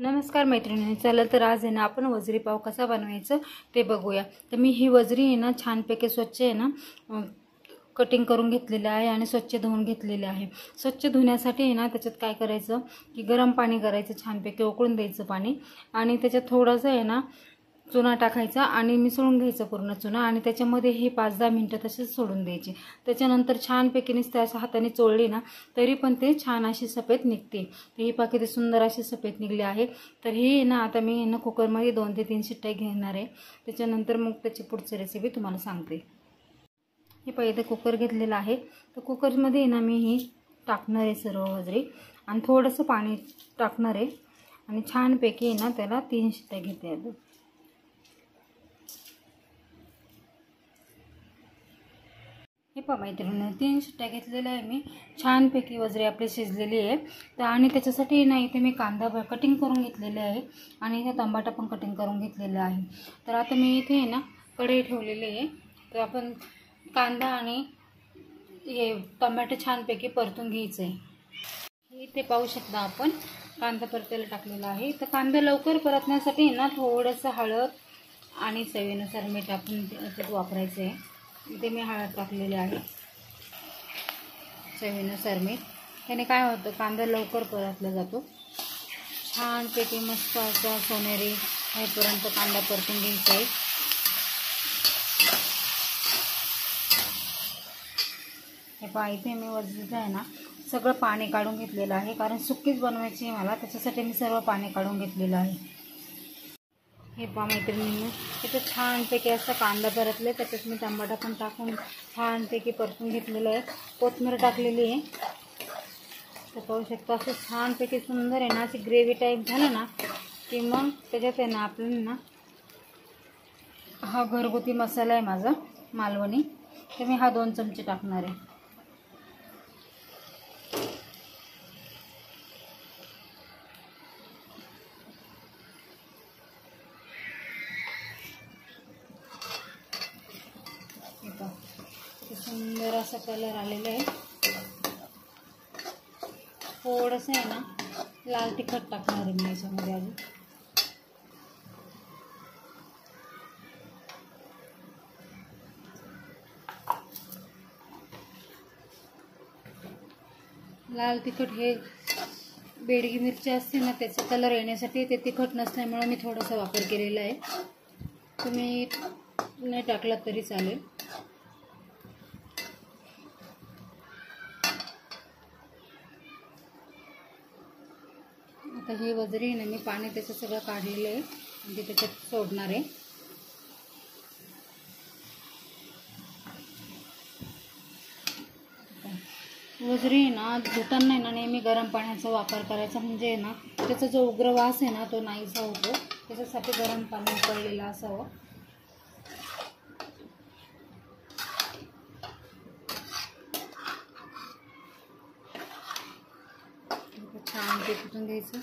नमस्कार मैत्रिणी, चला तर आज आहे ना आपण वजरी पाव कसा बनवायचं ते बघूया। तर मी ही वजरी आहे ना छानपैकी स्वच्छ आहे ना कटिंग करून घेतलेले आहे आणि स्वच्छ धुवून घेतलेले आहे। स्वच्छ धुण्यासाठी आहे ना त्याच्यात काय करायचं की गरम पाणी करायचं, छानपैकी उकळून द्यायचं पाणी आणि त्याच्यात थोडंसं आहे ना चुना टाकायचा आणि मिसळून घ्यायचं पूर्ण चुना आणि त्याच्यामध्ये हे 5-10 मिनिटं तसेच सोडून द्यायचे। त्याच्यानंतर छानपैकी नुसतं असं हाताने चोळली ना तरी पण ते छान अशी सफेद निघते। तर ही पाकिटे सुंदर अशी सफेद निघली आहे। तर ही ना आता मी ना कुकरमध्ये 2 ते 3 शिट्ट्या घेणार आहे। त्याच्यानंतर मग त्याची पुढची रेसिपी तुम्हाला सांगते। हे पहिले कुकर घेतलेला आहे। तर कुकरमध्ये ना मी ही टाकणार आहे सर्व वजरी आणि थोडंसं पाणी टाकणार आहे आणि छानपैकी ना त्याला 3 शिट्ट्या घेते। हे पहा मैत्रिणी, 3 शिट्ट्या घेतलेल्या आहे मी। छानपैकी वजरी आपली शिजलेली आहे। तर आणि त्याच्यासाठी ना इथे मी कांदा कटिंग करून घेतलेला आहे आणि इथे टमाटा पण कटिंग करून घेतलेला आहे। तर आता मी इथे आहे ना कढई ठेवलेली आहे। तर आपण कांदा आणि हे टमाटे छानपैकी परतून घ्यायचे आहे। इथे पाहू शकता आपण कांदा परतायला टाकलेला आहे। तर कांदा लवकर परतण्यासाठी ना थोडंसं हळद आणि चवीनुसार मीठ आपण त्याच्यात वापरायचं आहे। इथे मी हळद टाकलेली आहे, चवीनुसार मीठ। त्याने काय होतं कांदा लवकर परतला जातो। छानपैकी मस्त असा सोनेरी होईपर्यंत कांदा परतून घ्यायचा आहे। हे पहा इथे मी वजरीचं आहे ना सगळं पाणी काढून घेतलेलं आहे, कारण सुक्कीच बनवायची आहे मला, त्याच्यासाठी मी सर्व पाणी काढून घेतलेलं आहे। हे पहा मैत्रिणींनी त्याच्यात छानपैकी असा कांदा परतले, त्याच्यात मी टमाटा पण टाकून छानपैकी परतून घेतलेलं आहे। कोथिंबीर टाकलेली आहे। तर पाहू शकता असं छानपैकी सुंदर आहे ना अशी ग्रेव्ही टाईप झालं ना की मग त्याच्यात आहे ना आपण ना हा घरगुती मसाला आहे माझा मालवणी, तर मी हा 2 चमचे टाकणार आहे। सुंदर असा कलर आलेला आहे। थोडंसं आहे ना लाल तिखट टाकणार आहे मी याच्यामध्ये अजून। लाल तिखट हे बेडगी मिरची असते ना त्याचा कलर येण्यासाठी, ते तिखट नसल्यामुळे मी थोडासा वापर केलेला आहे। तुम्ही नाही टाकला तरी चालेल। आता ही वजरी ना मी पाणी त्याचं सगळं काढलेलं आहे आणि ते त्याच्यात सोडणार आहे। वजरी ना धुताना ना नेहमी गरम पाण्याचा वापर करायचा, म्हणजे ना त्याचा जो उग्र वास आहे ना तो नाहीसा होतो। त्याच्यासाठी गरम पाणी उकळलेलं असावं। छान ते कुटून घ्यायचं।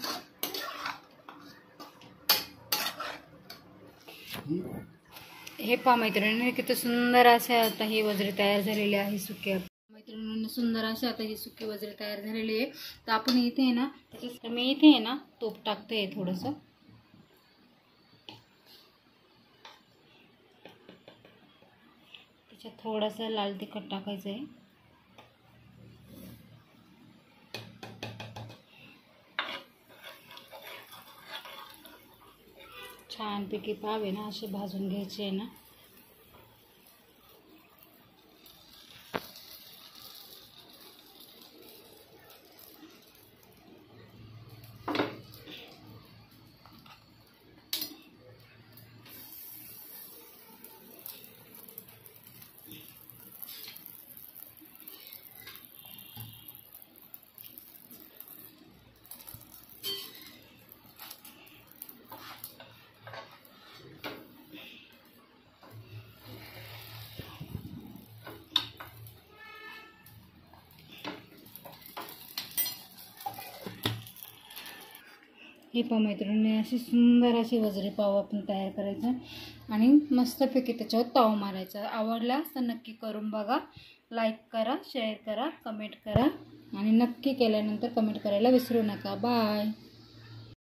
हे पहा मैत्रिणींनी किती सुंदर असे आता ही वजरी तयार झालेली आहे सुकी। मैत्रिणींनी सुंदर असे आता ही सुकी वजरी तयार झालेली आहे। तर आपण इथे आहे ना त्याच्यात मी इथे आहे ना तूप टाकते थोडंसं। त्याच्यात थोडंसं लाल तिखट टाकायचं आहे। छानपैकी पाव आहे ना असे भाजून घ्यायचे आहे ना। हे पहा मैत्रिणी अशी सुंदर अशी वजरी पाव आपण तयार करायचं आणि मस्तपैकी त्याच्यावर ताव मारायचा। आवडल्यास तर नक्की करून बघा, लाईक करा, शेअर करा, कमेंट करा आणि नक्की केल्यानंतर कमेंट करायला विसरू नका। बाय।